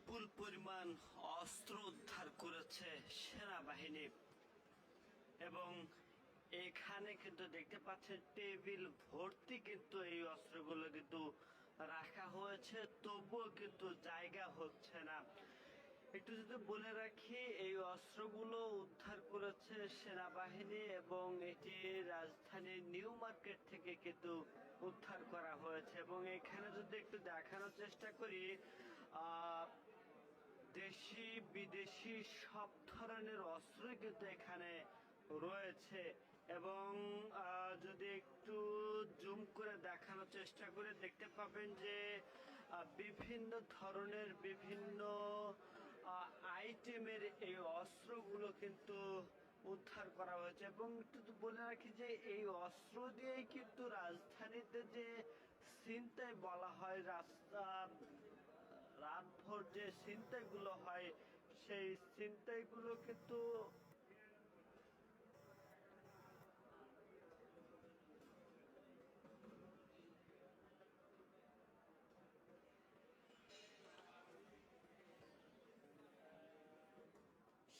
বিপুল পরিমাণ অস্ত্র উদ্ধার করেছে সেনাবাহিনী এবং এখানে কিন্তু দেখতে পাচ্ছেন টেবিল ভর্তি কিন্তু এই অস্ত্রগুলো কিন্তু রাখা হয়েছে, তবুও কিন্তু জায়গা হচ্ছে না। একটু যদি বলে রাখি, এই অস্ত্রগুলো উদ্ধার করেছে সেনাবাহিনী এবং এটি রাজধানীর নিউ মার্কেট থেকে কিন্তু উদ্ধার করা হয়েছে। এবং এখানে যদি একটু দেখানোর চেষ্টা করি, দেশি বিদেশি সব ধরনের অস্ত্র কিন্তু এখানে রয়েছে। এবং যদি একটু জুম করে দেখানোর চেষ্টা করে দেখতে পাবেন যে বিভিন্ন ধরনের বিভিন্ন আইটেমের এই অস্ত্রগুলো কিন্তু উদ্ধার করা হয়েছে। এবং একটু বলে রাখি যে এই অস্ত্র দিয়েই কিন্তু রাজধানীতে যে ছিনতাই বলা হয়, রাস্তা রাতভর যে ছিনতাইগুলো হয়, সেই ছিনতাইগুলো কিন্তু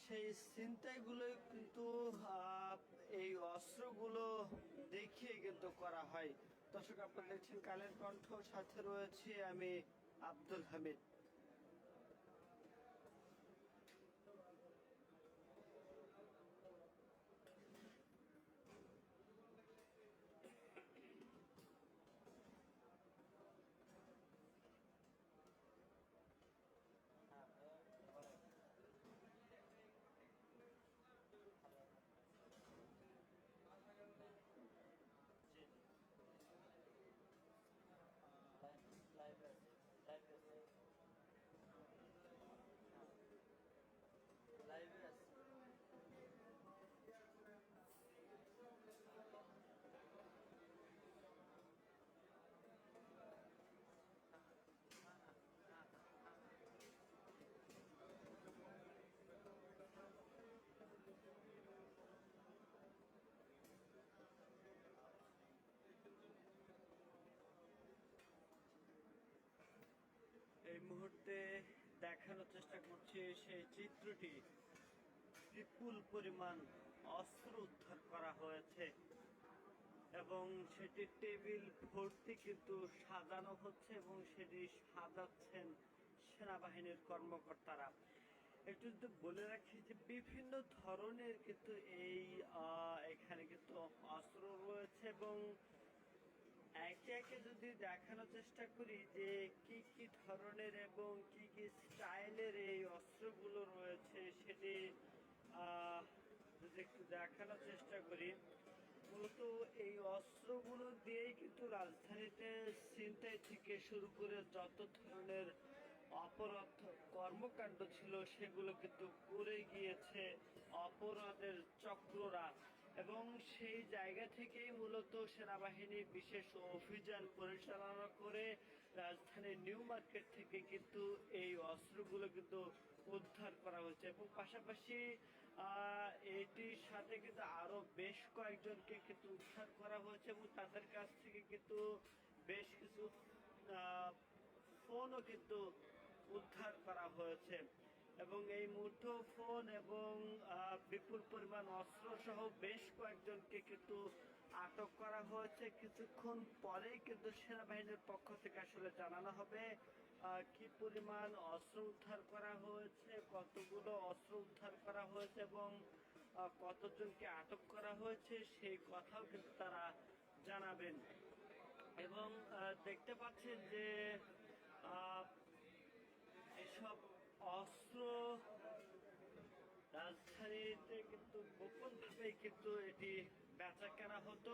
সেই ছিনতাইগুলো কিন্তু এই অস্ত্রগুলো দেখিয়ে কিন্তু করা হয়। দর্শক, আপনারা দেখছেন কালের কণ্ঠ, সাথে রয়েছে আমি আব্দুল হামিদ। এই মুহূর্তে দেখানোর চেষ্টা করছি সেই চিত্রটি। বিপুল পরিমাণ অস্ত্র উদ্ধার করা হয়েছে এবং সেটি টেবিল ভর্তি কিন্তু সাজানো হচ্ছে এবং সেটি সাজাচ্ছেন সেনাবাহিনীর কর্মকর্তারা। একটু যদি বলে রাখি যে বিভিন্ন ধরনের কিন্তু এই এখানে কিন্তু অস্ত্র রয়েছে এবং একে একে যদি দেখানোর চেষ্টা করি যে কি কি ধরনের এবং কি কি স্টাইলের এই অস্ত্রগুলো রয়েছে, সেটি যদি একটু দেখানোর চেষ্টা করি, মূলত এই অস্ত্রগুলো দিয়েই কিন্তু রাজধানীতে ছিনতাই থেকে শুরু করে যত ধরনের অপরাধ কর্মকাণ্ড ছিল সেগুলো কিন্তু করে গিয়েছে অপরাধের চক্ররা। এবং সেই জায়গা থেকেই মূলত সেনাবাহিনী বিশেষ অভিযান পরিচালনা করে রাজধানীর নিউ মার্কেট থেকে কিন্তু এই অস্ত্রগুলো কিন্তু উদ্ধার করা হয়েছে। এবং পাশাপাশি এটির সাথে কিন্তু আরো বেশ কয়েকজনকে কিন্তু উদ্ধার করা হয়েছে এবং তাদের কাছ থেকে কিন্তু বেশ কিছু ফোনও কিন্তু উদ্ধার করা হয়েছে। এবং এই মুঠোফোন এবং বিপুল পরিমাণ অস্ত্র সহ বেশ কয়েকজনকে কিন্তু আটক করা হয়েছে। কিছুক্ষণ পরেই কিন্তু সেনাবাহিনীর পক্ষ থেকে আসলে জানানো হবে কি পরিমাণ অস্ত্র উদ্ধার করা হয়েছে, কতগুলো অস্ত্র উদ্ধার করা হয়েছে এবং কতজনকে আটক করা হয়েছে, সেই কথাও কিন্তু তারা জানাবেন। এবং দেখতে পাচ্ছেন যে এসব অস্ত্র রাজধানীতে কিন্তু গোপনভাবে কিন্তু এটি বেচা কেনা হতো